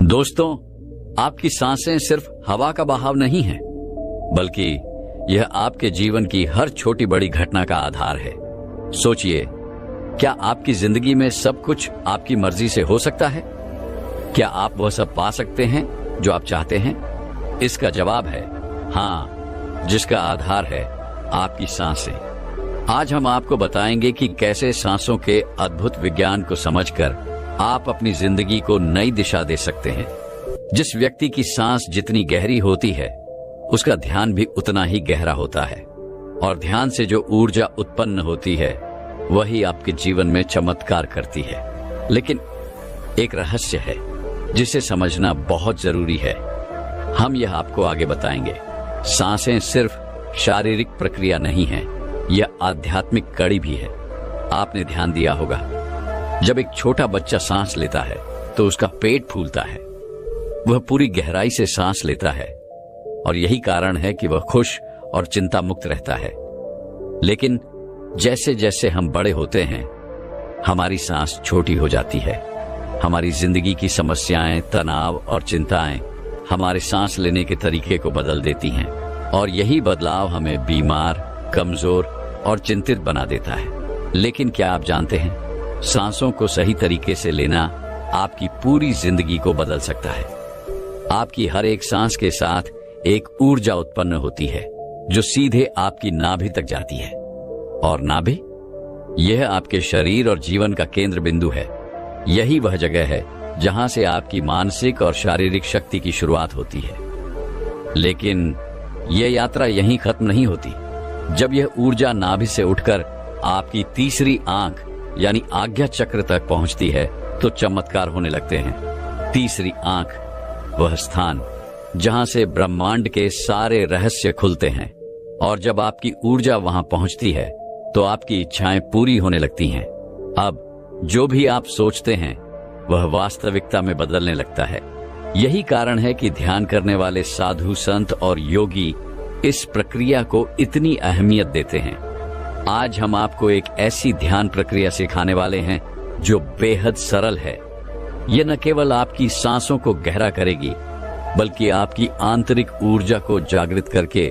दोस्तों, आपकी सांसें सिर्फ हवा का बहाव नहीं है, बल्कि यह आपके जीवन की हर छोटी बड़ी घटना का आधार है। सोचिए, क्या आपकी जिंदगी में सब कुछ आपकी मर्जी से हो सकता है? क्या आप वह सब पा सकते हैं जो आप चाहते हैं? इसका जवाब है हाँ, जिसका आधार है आपकी सांसें। आज हम आपको बताएंगे कि कैसे सांसों के अद्भुत विज्ञान को समझकर आप अपनी जिंदगी को नई दिशा दे सकते हैं। जिस व्यक्ति की सांस जितनी गहरी होती है, उसका ध्यान भी उतना ही गहरा होता है, और ध्यान से जो ऊर्जा उत्पन्न होती है वही आपके जीवन में चमत्कार करती है। लेकिन एक रहस्य है जिसे समझना बहुत जरूरी है। हम यह आपको आगे बताएंगे। सांसें सिर्फ शारीरिक प्रक्रिया नहीं है, यह आध्यात्मिक कड़ी भी है। आपने ध्यान दिया होगा, जब एक छोटा बच्चा सांस लेता है तो उसका पेट फूलता है। वह पूरी गहराई से सांस लेता है, और यही कारण है कि वह खुश और चिंता मुक्त रहता है। लेकिन जैसे जैसे हम बड़े होते हैं, हमारी सांस छोटी हो जाती है। हमारी जिंदगी की समस्याएं, तनाव और चिंताएं हमारे सांस लेने के तरीके को बदल देती हैं, और यही बदलाव हमें बीमार, कमजोर और चिंतित बना देता है। लेकिन क्या आप जानते हैं, सांसों को सही तरीके से लेना आपकी पूरी जिंदगी को बदल सकता है। आपकी हर एक सांस के साथ एक ऊर्जा उत्पन्न होती है जो सीधे आपकी नाभि तक जाती है, और नाभि यह आपके शरीर और जीवन का केंद्र बिंदु है। यही वह जगह है जहां से आपकी मानसिक और शारीरिक शक्ति की शुरुआत होती है। लेकिन यह यात्रा यहीं खत्म नहीं होती। जब यह ऊर्जा नाभि से उठकर आपकी तीसरी आंख यानी आज्ञा चक्र तक पहुंचती है तो चमत्कार होने लगते हैं। तीसरी आंख वह स्थान जहां से ब्रह्मांड के सारे रहस्य खुलते हैं, और जब आपकी ऊर्जा वहां पहुंचती है तो आपकी इच्छाएं पूरी होने लगती हैं। अब जो भी आप सोचते हैं वह वास्तविकता में बदलने लगता है। यही कारण है कि ध्यान करने वाले साधु, संत और योगी इस प्रक्रिया को इतनी अहमियत देते हैं। आज हम आपको एक ऐसी ध्यान प्रक्रिया सिखाने वाले हैं जो बेहद सरल है। यह न केवल आपकी सांसों को गहरा करेगी, बल्कि आपकी आंतरिक ऊर्जा को जागृत करके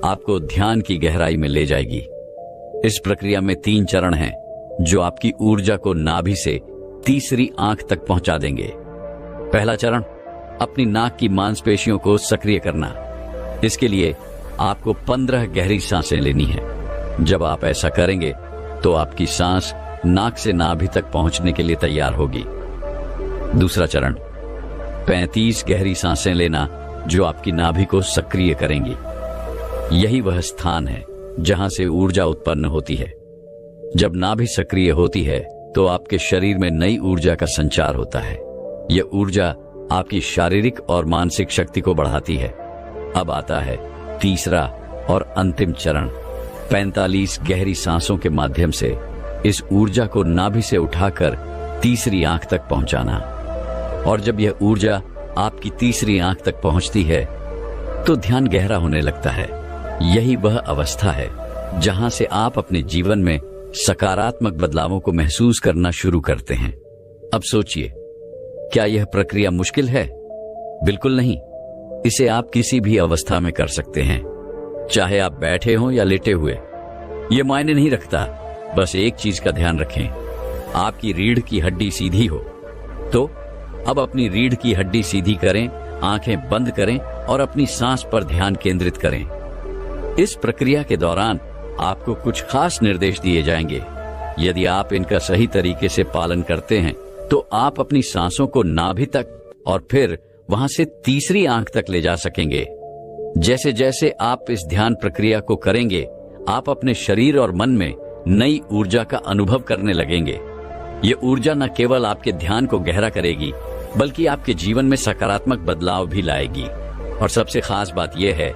आपको ध्यान की गहराई में ले जाएगी। इस प्रक्रिया में 3 चरण हैं जो आपकी ऊर्जा को नाभि से तीसरी आंख तक पहुंचा देंगे। पहला चरण, अपनी नाक की मांसपेशियों को सक्रिय करना। इसके लिए आपको 15 गहरी सांसें लेनी है। जब आप ऐसा करेंगे तो आपकी सांस नाक से नाभि तक पहुंचने के लिए तैयार होगी। दूसरा चरण, 35 गहरी सांसें लेना जो आपकी नाभि को सक्रिय करेंगी। यही वह स्थान है जहां से ऊर्जा उत्पन्न होती है। जब नाभि सक्रिय होती है तो आपके शरीर में नई ऊर्जा का संचार होता है। यह ऊर्जा आपकी शारीरिक और मानसिक शक्ति को बढ़ाती है। अब आता है तीसरा और अंतिम चरण, 45 गहरी सांसों के माध्यम से इस ऊर्जा को नाभि से उठाकर तीसरी आंख तक पहुंचाना। और जब यह ऊर्जा आपकी तीसरी आंख तक पहुंचती है तो ध्यान गहरा होने लगता है। यही वह अवस्था है जहां से आप अपने जीवन में सकारात्मक बदलावों को महसूस करना शुरू करते हैं। अब सोचिए, क्या यह प्रक्रिया मुश्किल है? बिल्कुल नहीं। इसे आप किसी भी अवस्था में कर सकते हैं, चाहे आप बैठे हों या लेटे हुए। यह मायने नहीं रखता। बस एक चीज का ध्यान रखें, आपकी रीढ़ की हड्डी सीधी हो। तो अब अपनी रीढ़ की हड्डी सीधी करें, आंखें बंद करें और अपनी सांस पर ध्यान केंद्रित करें। इस प्रक्रिया के दौरान आपको कुछ खास निर्देश दिए जाएंगे। यदि आप इनका सही तरीके से पालन करते हैं तो आप अपनी सांसों को नाभि तक और फिर वहां से तीसरी आंख तक ले जा सकेंगे। जैसे जैसे आप इस ध्यान प्रक्रिया को करेंगे, आप अपने शरीर और मन में नई ऊर्जा का अनुभव करने लगेंगे। ये ऊर्जा न केवल आपके ध्यान को गहरा करेगी, बल्कि आपके जीवन में सकारात्मक बदलाव भी लाएगी। और सबसे खास बात यह है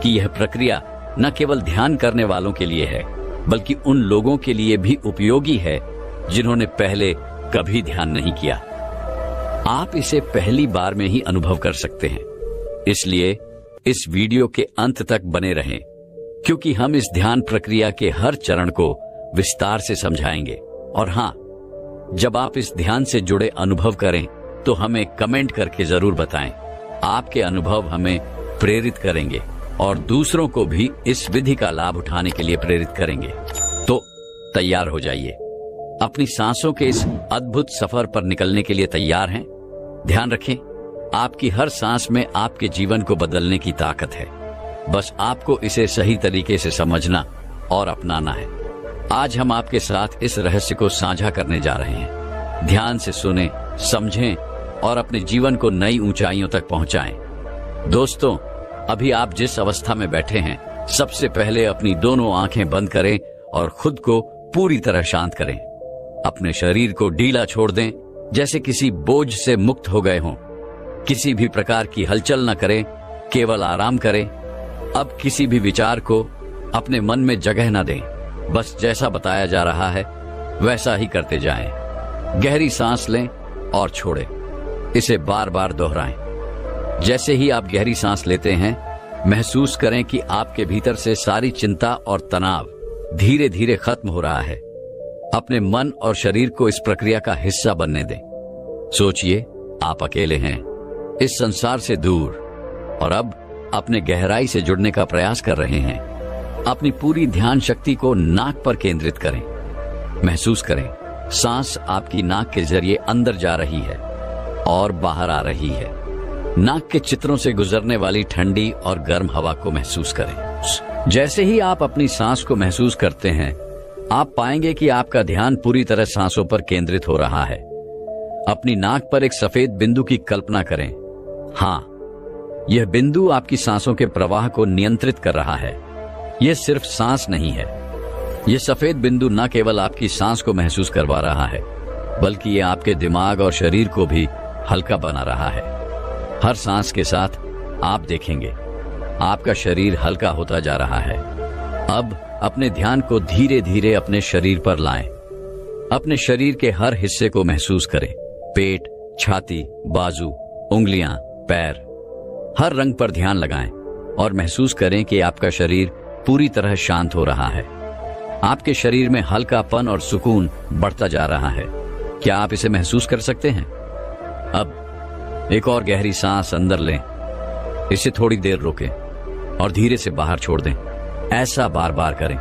कि यह प्रक्रिया न केवल ध्यान करने वालों के लिए है, बल्कि उन लोगों के लिए भी उपयोगी है जिन्होंने पहले कभी ध्यान नहीं किया। आप इसे पहली बार में ही अनुभव कर सकते हैं। इसलिए इस वीडियो के अंत तक बने रहें, क्योंकि हम इस ध्यान प्रक्रिया के हर चरण को विस्तार से समझाएंगे। और हां, जब आप इस ध्यान से जुड़े अनुभव करें तो हमें कमेंट करके जरूर बताएं। आपके अनुभव हमें प्रेरित करेंगे और दूसरों को भी इस विधि का लाभ उठाने के लिए प्रेरित करेंगे। तो तैयार हो जाइए, अपनी सांसों के इस अद्भुत सफर पर निकलने के लिए तैयार हैं? ध्यान रखें, आपकी हर सांस में आपके जीवन को बदलने की ताकत है। बस आपको इसे सही तरीके से समझना और अपनाना है। आज हम आपके साथ इस रहस्य को साझा करने जा रहे हैं। ध्यान से सुने, समझें और अपने जीवन को नई ऊंचाइयों तक पहुंचाएं। दोस्तों, अभी आप जिस अवस्था में बैठे हैं, सबसे पहले अपनी दोनों आंखें बंद करें और खुद को पूरी तरह शांत करें। अपने शरीर को ढीला छोड़ दें, जैसे किसी बोझ से मुक्त हो गए हों। किसी भी प्रकार की हलचल न करें, केवल आराम करें। अब किसी भी विचार को अपने मन में जगह न दें, बस जैसा बताया जा रहा है वैसा ही करते जाएं। गहरी सांस लें और छोड़ें, इसे बार बार दोहराएं। जैसे ही आप गहरी सांस लेते हैं, महसूस करें कि आपके भीतर से सारी चिंता और तनाव धीरे धीरे खत्म हो रहा है। अपने मन और शरीर को इस प्रक्रिया का हिस्सा बनने दें। सोचिए, आप अकेले हैं, इस संसार से दूर, और अब अपने गहराई से जुड़ने का प्रयास कर रहे हैं। अपनी पूरी ध्यान शक्ति को नाक पर केंद्रित करें। महसूस करें, सांस आपकी नाक के जरिए अंदर जा रही है और बाहर आ रही है। नाक के चित्रों से गुजरने वाली ठंडी और गर्म हवा को महसूस करें। जैसे ही आप अपनी सांस को महसूस करते हैं, आप पाएंगे कि आपका ध्यान पूरी तरह सांसों पर केंद्रित हो रहा है। अपनी नाक पर एक सफेद बिंदु की कल्पना करें। हाँ, यह बिंदु आपकी सांसों के प्रवाह को नियंत्रित कर रहा है। यह सिर्फ सांस नहीं है। यह सफेद बिंदु न केवल आपकी सांस को महसूस करवा रहा है, बल्कि यह आपके दिमाग और शरीर को भी हल्का बना रहा है। हर सांस के साथ आप देखेंगे आपका शरीर हल्का होता जा रहा है। अब अपने ध्यान को धीरे धीरे अपने शरीर पर लाएं। अपने शरीर के हर हिस्से को महसूस करें। पेट, छाती, बाजू, उंगलियां, पैर, हर रंग पर ध्यान लगाएं और महसूस करें कि आपका शरीर पूरी तरह शांत हो रहा है। आपके शरीर में हल्कापन और सुकून बढ़ता जा रहा है। क्या आप इसे महसूस कर सकते हैं? अब एक और गहरी सांस अंदर लें। इसे थोड़ी देर रोकें और धीरे से बाहर छोड़ दें। ऐसा बार बार करें।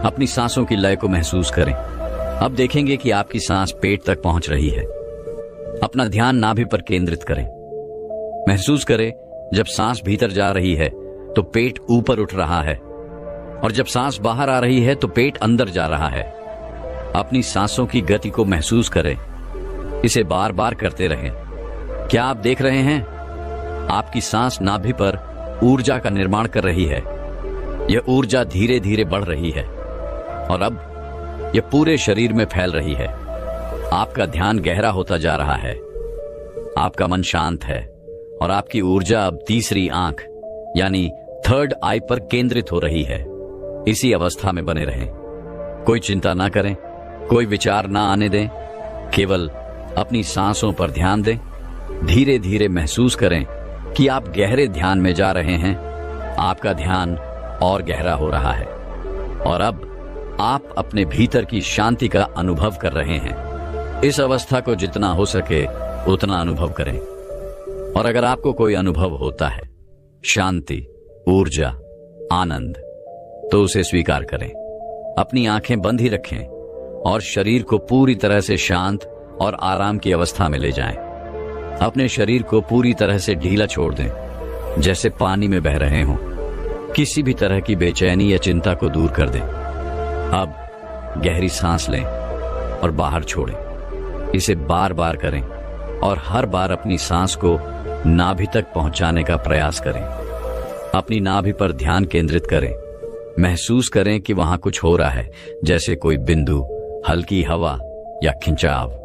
अपनी सांसों की लय को महसूस करें। अब देखेंगे कि आपकी सांस पेट तक पहुंच रही है। अपना ध्यान नाभि पर केंद्रित करें। महसूस करें, जब सांस भीतर जा रही है तो पेट ऊपर उठ रहा है, और जब सांस बाहर आ रही है तो पेट अंदर जा रहा है। अपनी सांसों की गति को महसूस करें। इसे बार बार करते रहें। क्या आप देख रहे हैं? आपकी सांस नाभि पर ऊर्जा का निर्माण कर रही है। यह ऊर्जा धीरे धीरे बढ़ रही है और अब यह पूरे शरीर में फैल रही है। आपका ध्यान गहरा होता जा रहा है। आपका मन शांत है और आपकी ऊर्जा अब तीसरी आंख यानी थर्ड आई पर केंद्रित हो रही है। इसी अवस्था में बने रहें। कोई चिंता ना करें, कोई विचार ना आने दें, केवल अपनी सांसों पर ध्यान दें। धीरे धीरे महसूस करें कि आप गहरे ध्यान में जा रहे हैं। आपका ध्यान और गहरा हो रहा है और अब आप अपने भीतर की शांति का अनुभव कर रहे हैं। इस अवस्था को जितना हो सके उतना अनुभव करें। और अगर आपको कोई अनुभव होता है, शांति, ऊर्जा, आनंद, तो उसे स्वीकार करें। अपनी आंखें बंद ही रखें और शरीर को पूरी तरह से शांत और आराम की अवस्था में ले जाएं। अपने शरीर को पूरी तरह से ढीला छोड़ दें, जैसे पानी में बह रहे हों। किसी भी तरह की बेचैनी या चिंता को दूर कर दें। अब गहरी सांस लें और बाहर छोड़ें। इसे बार बार करें और हर बार अपनी सांस को नाभि तक पहुंचाने का प्रयास करें। अपनी नाभि पर ध्यान केंद्रित करें। महसूस करें कि वहां कुछ हो रहा है, जैसे कोई बिंदु, हल्की हवा या खिंचाव।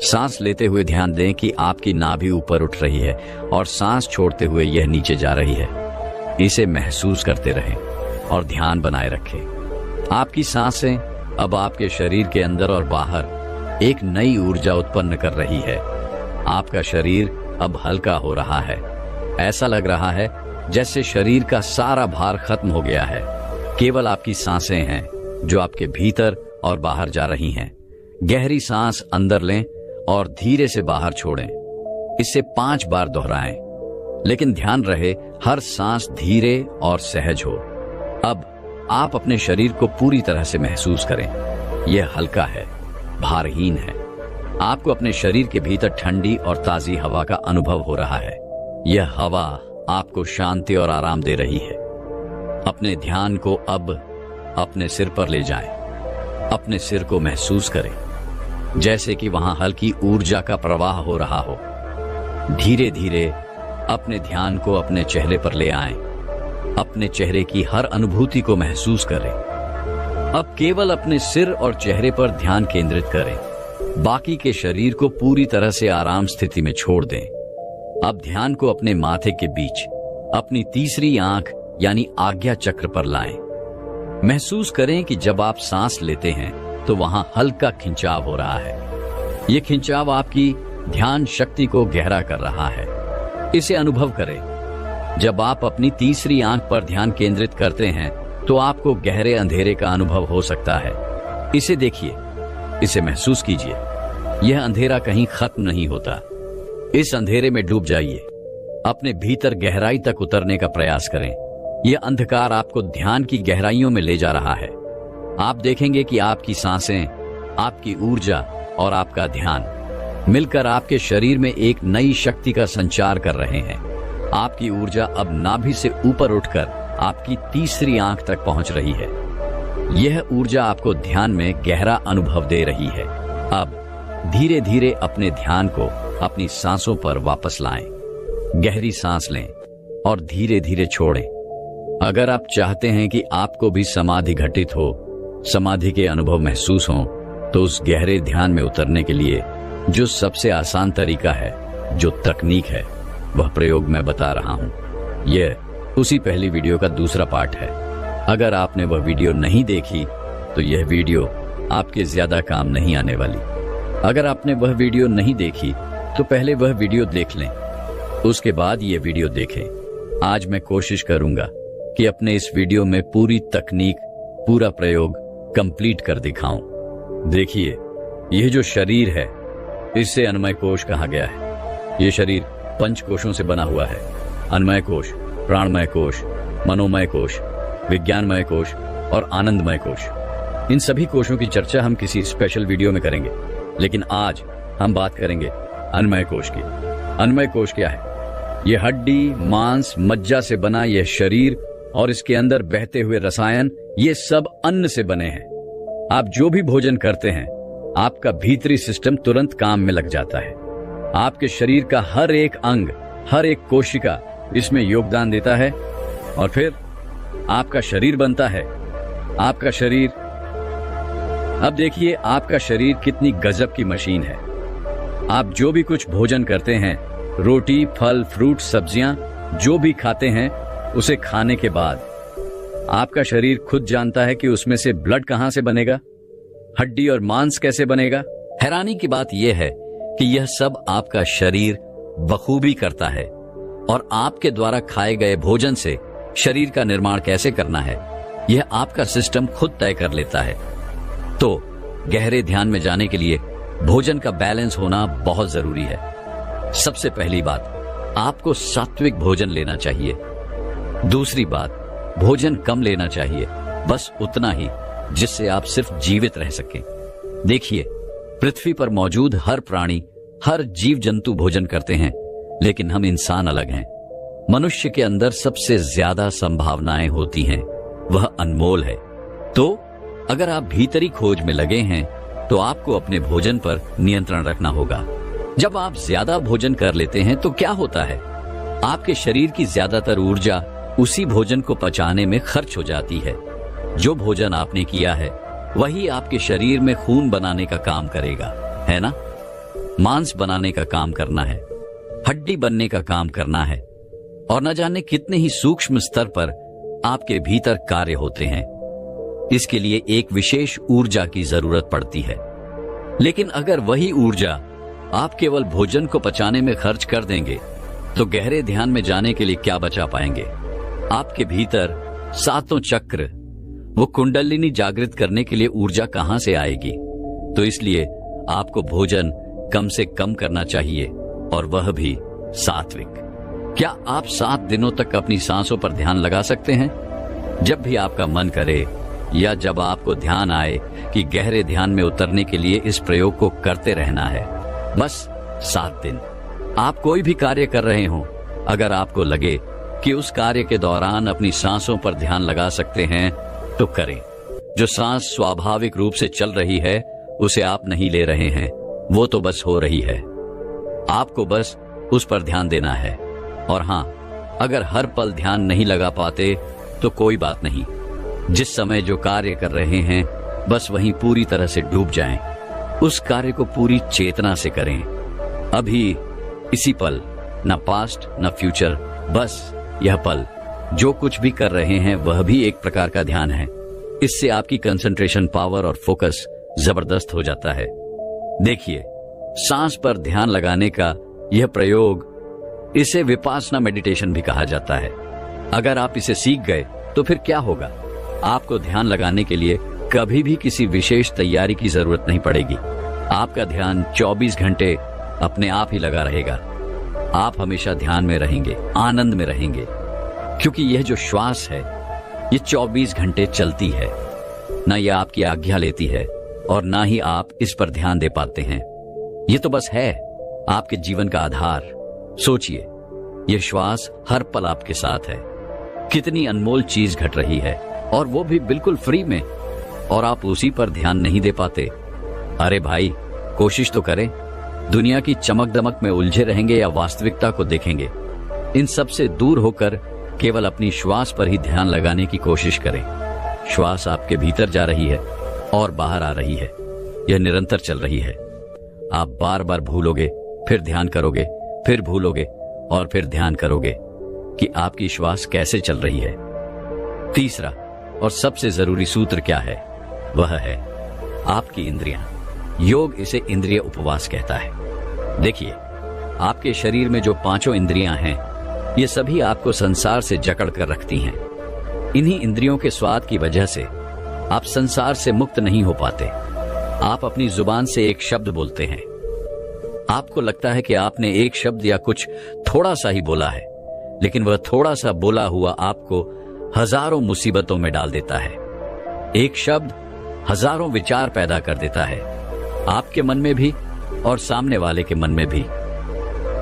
सांस लेते हुए ध्यान दें कि आपकी नाभि ऊपर उठ रही है और सांस छोड़ते हुए यह नीचे जा रही है। इसे महसूस करते रहें और ध्यान बनाए रखें। आपकी सांसें अब आपके शरीर के अंदर और बाहर एक नई ऊर्जा उत्पन्न कर रही है। आपका शरीर अब हल्का हो रहा है। ऐसा लग रहा है जैसे शरीर का सारा भार खत्म हो गया है। केवल आपकी सांसें हैं जो आपके भीतर और बाहर जा रही हैं। गहरी सांस अंदर लें और धीरे से बाहर छोड़ें। इसे 5 बार दोहराएं, लेकिन ध्यान रहे हर सांस धीरे और सहज हो। अब आप अपने शरीर को पूरी तरह से महसूस करें। यह हल्का है, भारहीन है। आपको अपने शरीर के भीतर ठंडी और ताजी हवा का अनुभव हो रहा है। यह हवा आपको शांति और आराम दे रही है। अपने ध्यान को अब अपने सिर पर ले जाएं। अपने सिर को महसूस करें, जैसे कि वहां हल्की ऊर्जा का प्रवाह हो रहा हो। धीरे धीरे अपने ध्यान को अपने चेहरे पर ले आएं। अपने चेहरे की हर अनुभूति को महसूस करें। अब केवल अपने सिर और चेहरे पर ध्यान केंद्रित करें। बाकी के शरीर को पूरी तरह से आराम स्थिति में छोड़ दें। अब ध्यान को अपने माथे के बीच अपनी तीसरी आंख यानी आज्ञा चक्र पर लाएं। महसूस करें कि जब आप सांस लेते हैं तो वहां हल्का खिंचाव हो रहा है। यह खिंचाव आपकी ध्यान शक्ति को गहरा कर रहा है। इसे अनुभव करें। जब आप अपनी तीसरी आंख पर ध्यान केंद्रित करते हैं तो आपको गहरे अंधेरे का अनुभव हो सकता है। इसे देखिए, इसे महसूस कीजिए। यह अंधेरा कहीं खत्म नहीं होता। इस अंधेरे में डूब जाइए। अपने भीतर गहराई तक उतरने का प्रयास करें। यह अंधकार आपको ध्यान की गहराइयों में ले जा रहा है। आप देखेंगे कि आपकी सांसें, आपकी ऊर्जा और आपका ध्यान मिलकर आपके शरीर में एक नई शक्ति का संचार कर रहे हैं। आपकी ऊर्जा अब नाभि से ऊपर उठकर आपकी तीसरी आंख तक पहुंच रही है। यह ऊर्जा आपको ध्यान में गहरा अनुभव दे रही है। अब धीरे धीरे अपने ध्यान को अपनी सांसों पर वापस लाएं। गहरी सांस लें और धीरे धीरे छोड़ें। अगर आप चाहते हैं कि आपको भी समाधि घटित हो, समाधि के अनुभव महसूस हो, तो उस गहरे ध्यान में उतरने के लिए जो सबसे आसान तरीका है, जो तकनीक है, वह प्रयोग मैं बता रहा हूं। यह उसी पहली वीडियो का दूसरा पार्ट है। अगर आपने वह वीडियो नहीं देखी तो यह वीडियो आपके ज्यादा काम नहीं आने वाली। अगर आपने वह वीडियो नहीं देखी तो पहले वह वीडियो देख लें, उसके बाद ये वीडियो देखें। आज मैं कोशिश करूंगा कि अपने इस वीडियो में पूरी तकनीक, पूरा प्रयोग कंप्लीट कर दिखाऊं। देखिए, यह जो शरीर है, इसे अन्नमय कोश कहा गया है। यह शरीर 5 कोशों से बना हुआ है। अन्नमय कोश, प्राणमय कोश, मनोमय कोश, विज्ञानमय कोश और आनंदमय कोश। इन सभी कोशों की चर्चा हम किसी स्पेशल वीडियो में करेंगे, लेकिन आज हम बात करेंगे अन्नमय कोश की। अन्नमय कोश क्या है? यह हड्डी, मांस, मज्जा से बना यह शरीर और इसके अंदर बहते हुए रसायन, ये सब अन्न से बने हैं। आप जो भी भोजन करते हैं, आपका भीतरी सिस्टम तुरंत काम में लग जाता है। आपके शरीर का हर एक अंग, हर एक कोशिका इसमें योगदान देता है और फिर आपका शरीर बनता है। आपका शरीर, अब देखिए आपका शरीर कितनी गजब की मशीन है। आप जो भी कुछ भोजन करते हैं, रोटी, फल, फ्रूट, सब्जियां, जो भी खाते हैं, उसे खाने के बाद आपका शरीर खुद जानता है कि उसमें से ब्लड कहां से बनेगा, हड्डी और मांस कैसे बनेगा। हैरानी की बात यह है कि यह सब आपका शरीर बखूबी करता है और आपके द्वारा खाए गए भोजन से शरीर का निर्माण कैसे करना है, यह आपका सिस्टम खुद तय कर लेता है। तो गहरे ध्यान में जाने के लिए भोजन का बैलेंस होना बहुत जरूरी है। सबसे पहली बात, आपको सात्विक भोजन लेना चाहिए। दूसरी बात, भोजन कम लेना चाहिए, बस उतना ही जिससे आप सिर्फ जीवित रह सकें। देखिए, पृथ्वी पर मौजूद हर प्राणी, हर जीव जंतु भोजन करते हैं, लेकिन हम इंसान अलग हैं। मनुष्य के अंदर सबसे ज्यादा संभावनाएं होती हैं, वह अनमोल है। तो अगर आप भीतरी खोज में लगे हैं तो आपको अपने भोजन पर नियंत्रण रखना होगा। जब आप ज्यादा भोजन कर लेते हैं तो क्या होता है, आपके शरीर की ज्यादातर ऊर्जा उसी भोजन को पचाने में खर्च हो जाती है। जो भोजन आपने किया है वही आपके शरीर में खून बनाने का काम करेगा, है ना? मांस बनाने का काम करना है, हड्डी बनने का काम करना है, और न जाने कितने ही सूक्ष्म स्तर पर आपके भीतर कार्य होते हैं। इसके लिए एक विशेष ऊर्जा की जरूरत पड़ती है। लेकिन अगर वही ऊर्जा आप केवल भोजन को पचाने में खर्च कर देंगे तो गहरे ध्यान में जाने के लिए क्या बचा पाएंगे? आपके भीतर 7 चक्र, वो कुंडलिनी जागृत करने के लिए ऊर्जा कहां से आएगी? तो इसलिए आपको भोजन कम से कम करना चाहिए, और वह भी सात्विक। क्या आप 7 दिनों तक अपनी सांसों पर ध्यान लगा सकते हैं? जब भी आपका मन करे या जब आपको ध्यान आए कि गहरे ध्यान में उतरने के लिए इस प्रयोग को करते रहना है। बस 7 दिन। आप कोई भी कार्य कर रहे हो, अगर आपको लगे कि उस कार्य के दौरान अपनी सांसों पर ध्यान लगा सकते हैं तो करें। जो सांस स्वाभाविक रूप से चल रही है उसे आप नहीं ले रहे हैं, वो तो बस हो रही है। आपको बस उस पर ध्यान देना है। और हां, अगर हर पल ध्यान नहीं लगा पाते तो कोई बात नहीं। जिस समय जो कार्य कर रहे हैं बस वहीं पूरी तरह से डूब जाएं। उस कार्य को पूरी चेतना से करें। अभी इसी पल, न पास्ट न फ्यूचर, बस यह पल। जो कुछ भी कर रहे हैं वह भी एक प्रकार का ध्यान है। इससे आपकी कंसंट्रेशन पावर और फोकस जबरदस्त हो जाता है। देखिए, सांस पर ध्यान लगाने का यह प्रयोग, इसे विपासना मेडिटेशन भी कहा जाता है। अगर आप इसे सीख गए तो फिर क्या होगा? आपको ध्यान लगाने के लिए कभी भी किसी विशेष तैयारी की जरूरत नहीं पड़ेगी। आपका ध्यान 24 घंटे अपने आप ही लगा रहेगा। आप हमेशा ध्यान में रहेंगे, आनंद में रहेंगे, क्योंकि यह जो श्वास है ये 24 घंटे चलती है। ना यह आपकी आज्ञा लेती है और ना ही आप इस पर ध्यान दे पाते हैं। ये तो बस है आपके जीवन का आधार। सोचिए, यह श्वास हर पल आपके साथ है। कितनी अनमोल चीज घट रही है, और वो भी बिल्कुल फ्री में, और आप उसी पर ध्यान नहीं दे पाते। अरे भाई, कोशिश तो करें। दुनिया की चमक दमक में उलझे रहेंगे या वास्तविकता को देखेंगे? इन सब से दूर होकर केवल अपनी श्वास पर ही ध्यान लगाने की कोशिश करें। श्वास आपके भीतर जा रही है और बाहर आ रही है। यह निरंतर चल रही है। आप बार बार भूलोगे, फिर ध्यान करोगे, फिर भूलोगे और फिर ध्यान करोगे कि आपकी श्वास कैसे चल रही है। तीसरा और सबसे जरूरी सूत्र क्या है? वह है आपकी इंद्रियां। योग इसे इंद्रिय उपवास कहता है। देखिए, आपके शरीर में जो 5 इंद्रियां हैं, ये सभी आपको संसार से जकड़ कर रखती हैं। इन्हीं इंद्रियों के स्वाद की वजह से आप संसार से मुक्त नहीं हो पाते। आप अपनी जुबान से एक शब्द बोलते हैं। आपको लगता है कि आपने एक शब्द या कुछ थोड़ा सा ही बोला है, लेकिन वह थोड़ा सा बोला हुआ आपको हजारों मुसीबतों में डाल देता है। एक शब्द हजारों विचार पैदा कर देता है, आपके मन में भी और सामने वाले के मन में भी।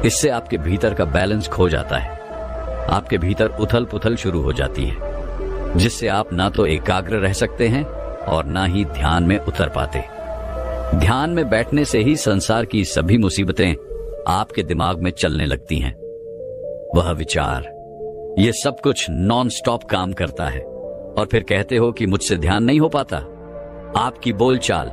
इससे आपके भीतर का बैलेंस खो जाता है। आपके भीतर उथल पुथल शुरू हो जाती है, जिससे आप ना तो एकाग्र रह सकते हैं और ना ही ध्यान में उतर पाते। ध्यान में बैठने से ही संसार की सभी मुसीबतें आपके दिमाग में चलने लगती हैं। वह विचार, ये सब कुछ नॉन स्टॉप काम करता है, और फिर कहते हो कि मुझसे ध्यान नहीं हो पाता। आपकी बोलचाल,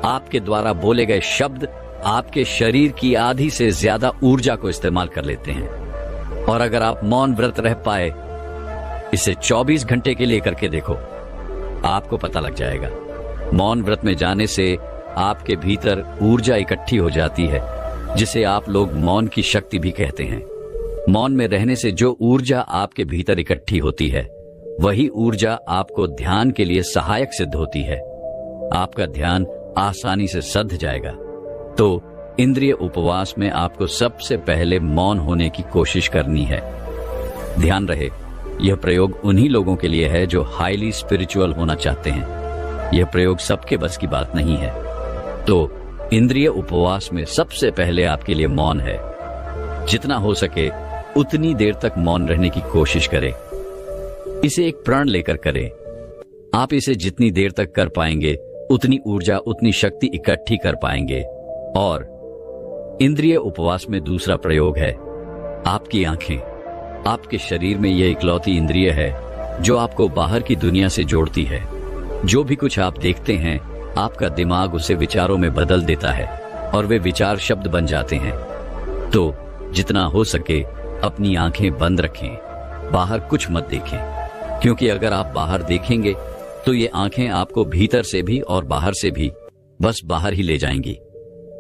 आपके द्वारा बोले गए शब्द आपके शरीर की आधी से ज्यादा ऊर्जा को इस्तेमाल कर लेते हैं। और अगर आप मौन व्रत रह पाए, इसे 24 घंटे के लिए करके देखो, आपको पता लग जाएगा। मौन व्रत में जाने से आपके भीतर ऊर्जा इकट्ठी हो जाती है, जिसे आप लोग मौन की शक्ति भी कहते हैं। मौन में रहने से जो ऊर्जा आपके भीतर इकट्ठी होती है, वही ऊर्जा आपको ध्यान के लिए सहायक सिद्ध होती है। आपका ध्यान आसानी से सध जाएगा। तो इंद्रिय उपवास में आपको सबसे पहले मौन होने की कोशिश करनी है। ध्यान रहे, यह प्रयोग उन्हीं लोगों के लिए है जो हाईली स्पिरिचुअल होना चाहते हैं। यह प्रयोग सबके बस की बात नहीं है। तो इंद्रिय उपवास में सबसे पहले आपके लिए मौन है। जितना हो सके उतनी देर तक मौन रहने की कोशिश करें। इसे एक प्रण लेकर करें। आप इसे जितनी देर तक कर पाएंगे, उतनी ऊर्जा, उतनी शक्ति इकट्ठी कर पाएंगे। और इंद्रिय उपवास में दूसरा प्रयोग है आपकी आंखें। आपके शरीर में यह इकलौती इंद्रिय है जो आपको बाहर की दुनिया से जोड़ती है। जो भी कुछ आप देखते हैं, आपका दिमाग उसे विचारों में बदल देता है और वे विचार शब्द बन जाते हैं। तो जितना हो सके अपनी आंखें बंद रखें, बाहर कुछ मत देखें, क्योंकि अगर आप बाहर देखेंगे तो ये आंखें आपको भीतर से भी और बाहर से भी बस बाहर ही ले जाएंगी।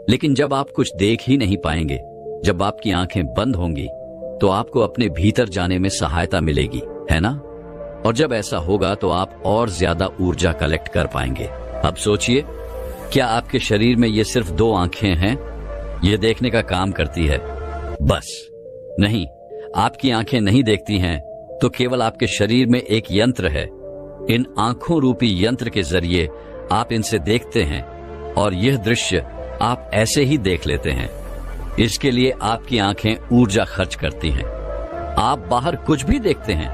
लेकिन जब आप कुछ देख ही नहीं पाएंगे, जब आपकी आंखें बंद होंगी, तो आपको अपने भीतर जाने में सहायता मिलेगी, है ना? और जब ऐसा होगा तो आप और ज्यादा ऊर्जा कलेक्ट कर पाएंगे। अब सोचिए, क्या आपके शरीर में ये सिर्फ 2 आंखें हैं ये देखने का काम करती है, बस। नहीं, आपकी आंखें नहीं देखती हैं तो केवल आपके शरीर में एक यंत्र है। इन आंखों रूपी यंत्र के जरिए आप इनसे देखते हैं और यह दृश्य आप ऐसे ही देख लेते हैं। इसके लिए आपकी आंखें ऊर्जा खर्च करती हैं। आप बाहर कुछ भी देखते हैं,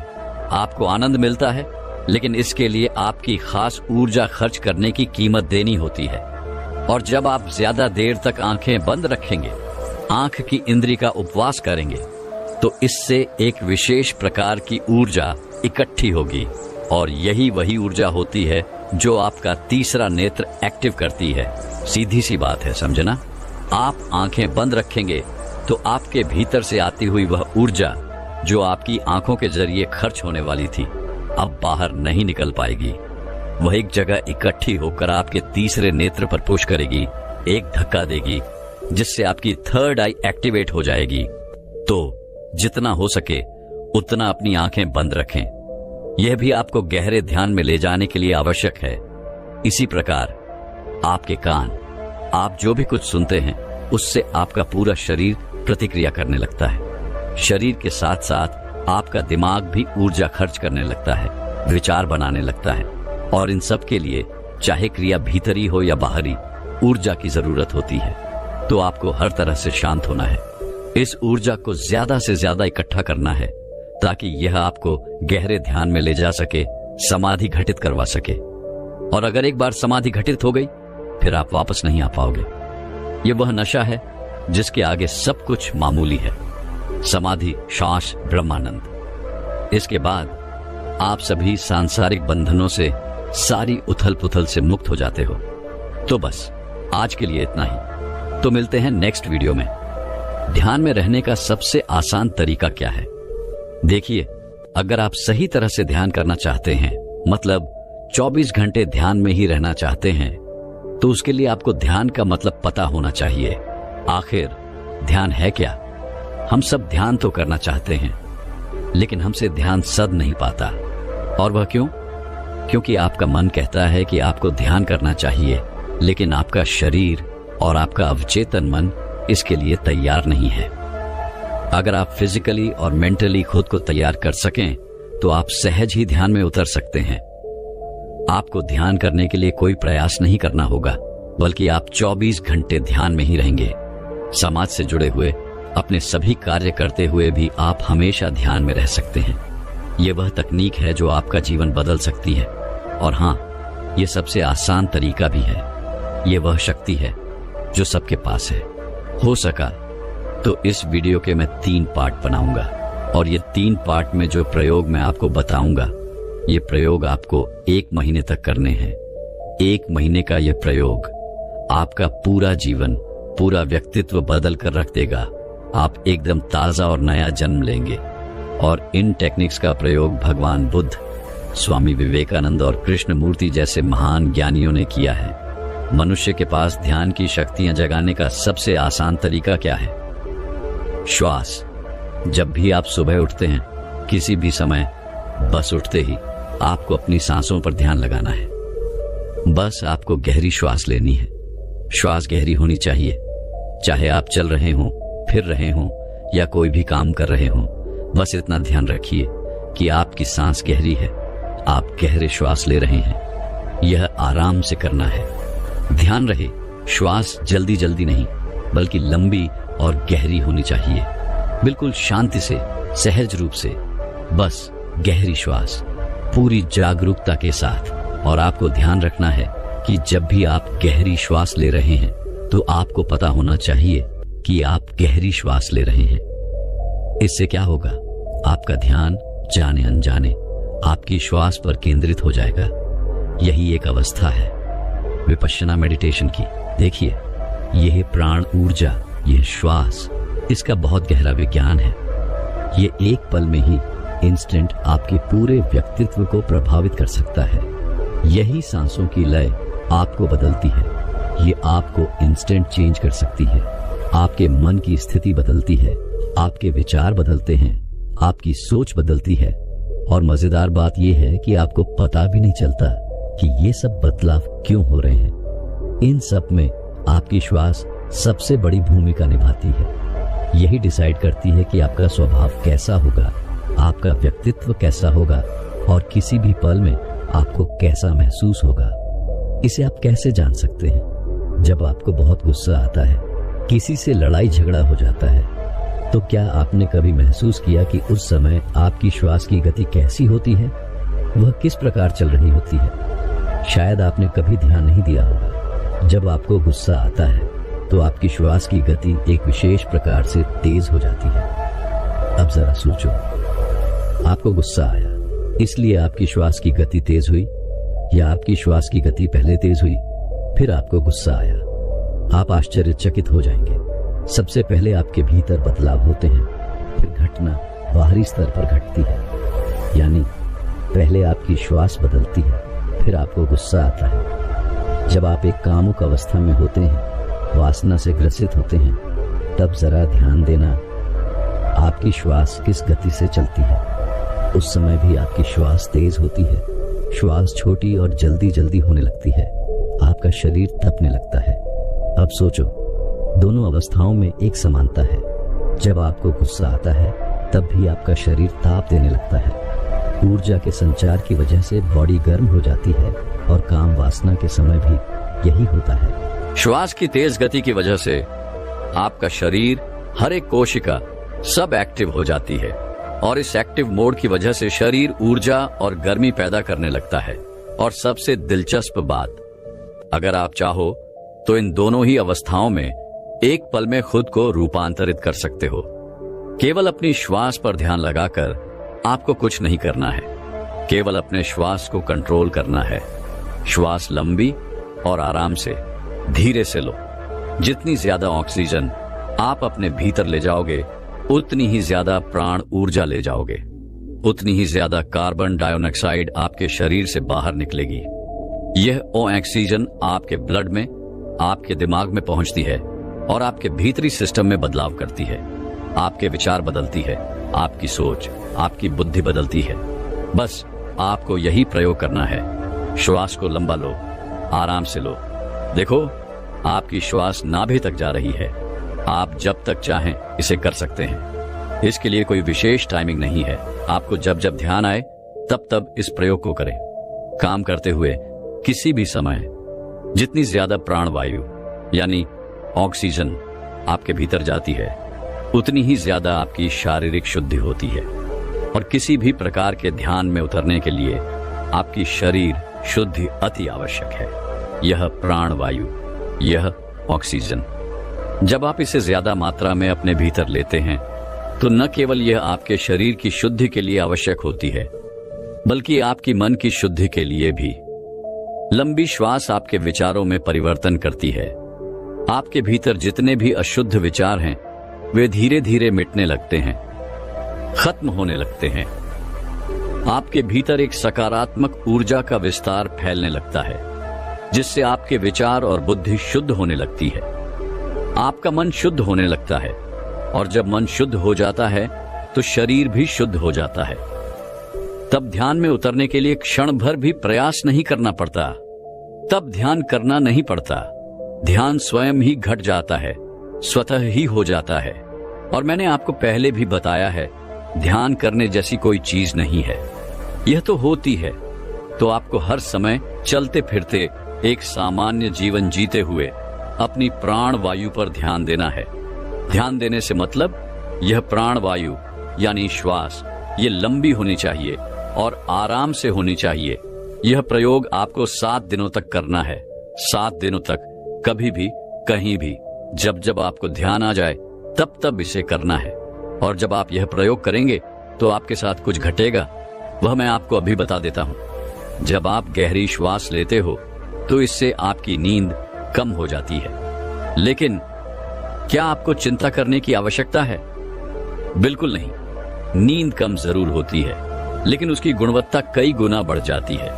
आपको आनंद मिलता है, लेकिन इसके लिए आपकी खास ऊर्जा खर्च करने की कीमत देनी होती है। और जब आप ज्यादा देर तक आंखें बंद रखेंगे, आंख की इंद्री का उपवास करेंगे, तो इससे एक विशेष प्रकार की ऊर्जा इकट्ठी होगी और यही वही ऊर्जा होती है जो आपका तीसरा नेत्र एक्टिव करती है। सीधी सी बात है, समझना। आप आंखें बंद रखेंगे तो आपके भीतर से आती हुई वह ऊर्जा जो आपकी आंखों के जरिए खर्च होने वाली थी, अब बाहर नहीं निकल पाएगी। वह एक जगह इकट्ठी होकर आपके तीसरे नेत्र पर पुश करेगी, एक धक्का देगी, जिससे आपकी थर्ड आई एक्टिवेट हो जाएगी। तो जितना हो सके उतना अपनी आंखें बंद रखें। यह भी आपको गहरे ध्यान में ले जाने के लिए आवश्यक है। इसी प्रकार आपके कान, आप जो भी कुछ सुनते हैं उससे आपका पूरा शरीर प्रतिक्रिया करने लगता है। शरीर के साथ साथ आपका दिमाग भी ऊर्जा खर्च करने लगता है, विचार बनाने लगता है, और इन सब के लिए चाहे क्रिया भीतरी हो या बाहरी, ऊर्जा की जरूरत होती है। तो आपको हर तरह से शांत होना है। इस ऊर्जा को ज्यादा से ज्यादा इकट्ठा करना है ताकि यह आपको गहरे ध्यान में ले जा सके, समाधि घटित करवा सके। और अगर एक बार समाधि घटित हो गई, फिर आप वापस नहीं आ पाओगे। यह वह नशा है जिसके आगे सब कुछ मामूली है। समाधि, श्वास, ब्रह्मानंद। इसके बाद आप सभी सांसारिक बंधनों से, सारी उथल पुथल से मुक्त हो जाते हो। तो बस आज के लिए इतना ही। तो मिलते हैं नेक्स्ट वीडियो में। ध्यान में रहने का सबसे आसान तरीका क्या है? देखिए, अगर आप सही तरह से ध्यान करना चाहते हैं, मतलब 24 घंटे ध्यान में ही रहना चाहते हैं, तो उसके लिए आपको ध्यान का मतलब पता होना चाहिए। आखिर ध्यान है क्या? हम सब ध्यान तो करना चाहते हैं, लेकिन हमसे ध्यान सध नहीं पाता। और वह क्यों? क्योंकि आपका मन कहता है कि आपको ध्यान करना चाहिए, लेकिन आपका शरीर और आपका अवचेतन मन इसके लिए तैयार नहीं है। अगर आप फिजिकली और मेंटली खुद को तैयार कर सकें, तो आप सहज ही ध्यान में उतर सकते हैं। आपको ध्यान करने के लिए कोई प्रयास नहीं करना होगा, बल्कि आप 24 घंटे ध्यान में ही रहेंगे। समाज से जुड़े हुए, अपने सभी कार्य करते हुए भी आप हमेशा ध्यान में रह सकते हैं। यह वह तकनीक है जो आपका जीवन बदल सकती है। और हां, यह सबसे आसान तरीका भी है। यह वह शक्ति है जो सबके पास है। हो सका तो इस वीडियो के मैं 3 पार्ट बनाऊंगा, और ये 3 पार्ट में जो प्रयोग मैं आपको बताऊंगा, ये प्रयोग आपको 1 महीने तक करने हैं। 1 महीने का यह प्रयोग आपका पूरा जीवन, पूरा व्यक्तित्व बदल कर रख देगा। आप एकदम ताजा और नया जन्म लेंगे। और इन टेक्निक्स का प्रयोग भगवान बुद्ध, स्वामी विवेकानंद और कृष्ण मूर्ति जैसे महान ज्ञानियों ने किया है। मनुष्य के पास ध्यान की शक्तियां जगाने का सबसे आसान तरीका क्या है? श्वास। जब भी आप सुबह उठते हैं, किसी भी समय, बस उठते ही आपको अपनी सांसों पर ध्यान लगाना है। बस आपको गहरी श्वास लेनी है। श्वास गहरी होनी चाहिए, चाहे आप चल रहे हों, फिर रहे हों या कोई भी काम कर रहे हों। बस इतना ध्यान रखिए कि आपकी सांस गहरी है, आप गहरे श्वास ले रहे हैं। यह आराम से करना है। ध्यान रहे, श्वास जल्दी जल्दी नहीं, बल्कि लंबी और गहरी होनी चाहिए। बिल्कुल शांति से, सहज रूप से, बस गहरी श्वास, पूरी जागरूकता के साथ। और आपको ध्यान रखना है कि जब भी आप गहरी श्वास ले रहे हैं, तो आपको पता होना चाहिए कि आप गहरी श्वास ले रहे हैं। इससे क्या होगा? आपका ध्यान जाने अनजाने आपकी श्वास पर केंद्रित हो जाएगा। यही एक अवस्था है विपश्यना मेडिटेशन की। देखिए, यह प्राण ऊर्जा, यह श्वास, इसका बहुत गहरा विज्ञान है। ये एक पल में ही इंस्टेंट आपके पूरे व्यक्तित्व को प्रभावित कर सकता है। यही सांसों की लय आपको बदलती है। ये आपको इंस्टेंट चेंज कर सकती है। आपके मन की स्थिति बदलती है, आपके विचार बदलते हैं, आपकी सोच बदलती है। और मजेदार बात यह है कि आपको पता भी नहीं चलता कि ये सब बदलाव क्यों हो रहे हैं। इन सब में आपकी श्वास सबसे बड़ी भूमिका निभाती है। यही डिसाइड करती है कि आपका स्वभाव कैसा होगा, आपका व्यक्तित्व कैसा होगा और किसी भी पल में आपको कैसा महसूस होगा। इसे आप कैसे जान सकते हैं? जब आपको बहुत गुस्सा आता है, किसी से लड़ाई झगड़ा हो जाता है, तो क्या आपने कभी महसूस किया कि उस समय आपकी श्वास की गति कैसी होती है, वह किस प्रकार चल रही होती है? शायद आपने कभी ध्यान नहीं दिया होगा। जब आपको गुस्सा आता है तो आपकी श्वास की गति एक विशेष प्रकार से तेज हो जाती है। अब जरा सोचो, आपको गुस्सा आया, इसलिए आपकी श्वास की गति तेज हुई, या आपकी श्वास की गति पहले तेज हुई फिर आपको गुस्सा आया? आप आश्चर्यचकित हो जाएंगे। सबसे पहले आपके भीतर बदलाव होते हैं, फिर घटना बाहरी स्तर पर घटती है। यानी पहले आपकी श्वास बदलती है, फिर आपको गुस्सा आता है। जब आप एक कामुक अवस्था में होते हैं, वासना से ग्रसित होते हैं, तब जरा ध्यान देना आपकी श्वास किस गति से चलती है। उस समय भी आपकी श्वास तेज होती है, श्वास छोटी और जल्दी जल्दी होने लगती है, आपका शरीर तपने लगता है। अब सोचो, दोनों अवस्थाओं में एक समानता है। जब आपको गुस्सा आता है तब भी आपका शरीर ताप देने लगता है। ऊर्जा के संचार की वजह से बॉडी गर्म हो जाती है और काम वासना के समय भी यही होता है। श्वास की तेज गति की वजह से आपका शरीर, हर एक कोशिका सब एक्टिव हो जाती है और इस एक्टिव मोड की वजह से शरीर ऊर्जा और गर्मी पैदा करने लगता है। और सबसे दिलचस्प बात, अगर आप चाहो तो इन दोनों ही अवस्थाओं में एक पल में खुद को रूपांतरित कर सकते हो। केवल अपनी श्वास पर ध्यान लगाकर आपको कुछ नहीं करना है, केवल अपने श्वास को कंट्रोल करना है। श्वास लंबी और आराम से, धीरे से लो। जितनी ज्यादा ऑक्सीजन आप अपने भीतर ले जाओगे, उतनी ही ज्यादा प्राण ऊर्जा ले जाओगे, उतनी ही ज्यादा कार्बन डाइऑक्साइड आपके शरीर से बाहर निकलेगी। यह ऑक्सीजन आपके ब्लड में, आपके दिमाग में पहुंचती है और आपके भीतरी सिस्टम में बदलाव करती है। आपके विचार बदलती है, आपकी सोच, आपकी बुद्धि बदलती है। बस आपको यही प्रयोग करना है। श्वास को लंबा लो, आराम से लो। देखो, आपकी श्वास नाभि तक जा रही है। आप जब तक चाहें इसे कर सकते हैं। इसके लिए कोई विशेष टाइमिंग नहीं है। आपको जब जब ध्यान आए तब तब इस प्रयोग को करें। काम करते हुए किसी भी समय जितनी ज्यादा प्राणवायु यानी ऑक्सीजन आपके भीतर जाती है, उतनी ही ज्यादा आपकी शारीरिक शुद्धि होती है। और किसी भी प्रकार के ध्यान में उतरने के लिए आपकी शरीर शुद्धि अति आवश्यक है। यह प्राणवायु, यह ऑक्सीजन, जब आप इसे ज्यादा मात्रा में अपने भीतर लेते हैं तो न केवल यह आपके शरीर की शुद्धि के लिए आवश्यक होती है, बल्कि आपकी मन की शुद्धि के लिए भी। लंबी श्वास आपके विचारों में परिवर्तन करती है। आपके भीतर जितने भी अशुद्ध विचार हैं, वे धीरे धीरे मिटने लगते हैं, खत्म होने लगते हैं। आपके भीतर एक सकारात्मक ऊर्जा का विस्तार फैलने लगता है, जिससे आपके विचार और बुद्धि शुद्ध होने लगती है। आपका मन शुद्ध होने लगता है, और जब मन शुद्ध हो जाता है तो शरीर भी शुद्ध हो जाता है। तब ध्यान में उतरने के लिए क्षण भर भी प्रयास नहीं करना पड़ता। तब ध्यान करना नहीं पड़ता। ध्यान स्वयं ही घट जाता है, स्वतः ही हो जाता है। और मैंने आपको पहले भी बताया है, ध्यान करने जैसी कोई चीज नहीं है। यह तो होती है तो आपको हर समय चलते फिरते एक सामान्य जीवन जीते हुए अपनी प्राण वायु पर ध्यान देना है। ध्यान देने से मतलब यह प्राण वायु यानी श्वास, ये लंबी होनी चाहिए और आराम से होनी चाहिए। यह प्रयोग आपको 7 दिनों तक करना है। 7 दिनों तक, कभी भी, कहीं भी, जब जब आपको ध्यान आ जाए तब तब इसे करना है। और जब आप यह प्रयोग करेंगे तो आपके साथ कुछ घटेगा, वह मैं आपको अभी बता देता हूं। जब आप गहरी श्वास लेते हो तो इससे आपकी नींद कम हो जाती है। लेकिन क्या आपको चिंता करने की आवश्यकता है? बिल्कुल नहीं। नींद कम जरूर होती है, लेकिन उसकी गुणवत्ता कई गुना बढ़ जाती है।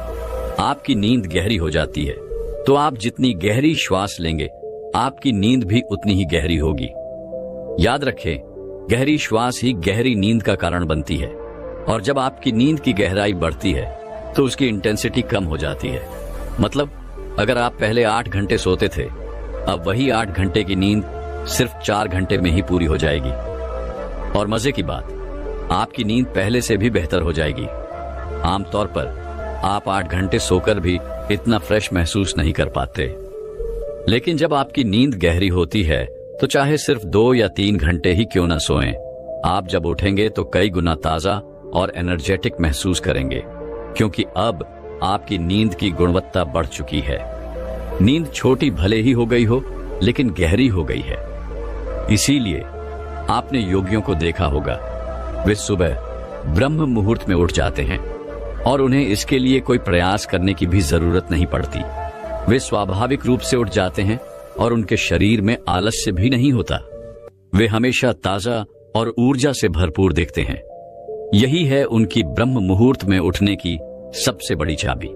आपकी नींद गहरी हो जाती है, तो आप जितनी गहरी श्वास लेंगे, आपकी नींद भी उतनी ही गहरी होगी। याद रखें, गहरी श्वास ही गहरी नींद का कारण बनती है। और जब आपकी नींद की गहराई बढ़ती है तो उसकी इंटेंसिटी कम हो जाती है। मतलब अगर आप पहले 8 घंटे सोते थे अब वही 8 घंटे की नींद सिर्फ 4 घंटे में ही पूरी हो जाएगी। और मजे की बात, आपकी नींद पहले से भी बेहतर हो जाएगी। आमतौर पर आप 8 घंटे सोकर भी इतना फ्रेश महसूस नहीं कर पाते, लेकिन जब आपकी नींद गहरी होती है तो चाहे सिर्फ 2 या 3 घंटे ही क्यों न सोएं, आप जब उठेंगे तो कई गुना ताजा और एनर्जेटिक महसूस करेंगे, क्योंकि अब आपकी नींद की गुणवत्ता बढ़ चुकी है। नींद छोटी भले ही हो गई हो, लेकिन गहरी हो गई है। इसीलिए आपने योगियों को देखा होगा, वे सुबह ब्रह्म मुहूर्त में उठ जाते हैं और उन्हें इसके लिए कोई प्रयास करने की भी जरूरत नहीं पड़ती। वे स्वाभाविक रूप से उठ जाते हैं और उनके शरीर में आलस्य भी नहीं होता। वे हमेशा ताजा और ऊर्जा से भरपूर दिखते हैं। यही है उनकी ब्रह्म मुहूर्त में उठने की सबसे बड़ी चाबी।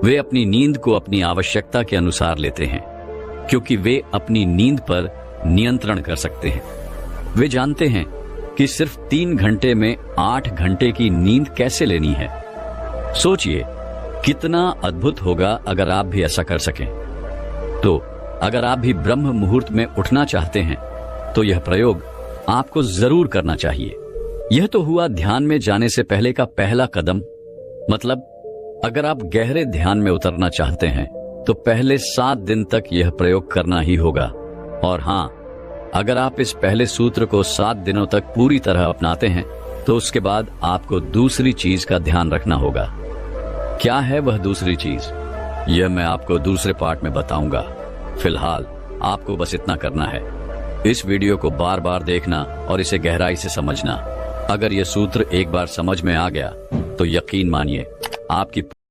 वे अपनी नींद को अपनी आवश्यकता के अनुसार लेते हैं, क्योंकि वे अपनी नींद पर नियंत्रण कर सकते हैं। वे जानते हैं कि सिर्फ 3 घंटे में 8 घंटे की नींद कैसे लेनी है। सोचिए कितना अद्भुत होगा अगर आप भी ऐसा कर सकें। तो अगर आप भी ब्रह्म मुहूर्त में उठना चाहते हैं तो यह प्रयोग आपको जरूर करना चाहिए। यह तो हुआ ध्यान में जाने से पहले का पहला कदम। मतलब अगर आप गहरे ध्यान में उतरना चाहते हैं तो पहले 7 दिन तक यह प्रयोग करना ही होगा। और हां, अगर आप इस पहले सूत्र को 7 दिनों तक पूरी तरह अपनाते हैं तो उसके बाद आपको दूसरी चीज का ध्यान रखना होगा। क्या है वह दूसरी चीज, यह मैं आपको दूसरे पार्ट में बताऊंगा। फिलहाल आपको बस इतना करना है, इस वीडियो को बार बार देखना और इसे गहराई से समझना। अगर यह सूत्र एक बार समझ में आ गया तो यकीन मानिए आपकी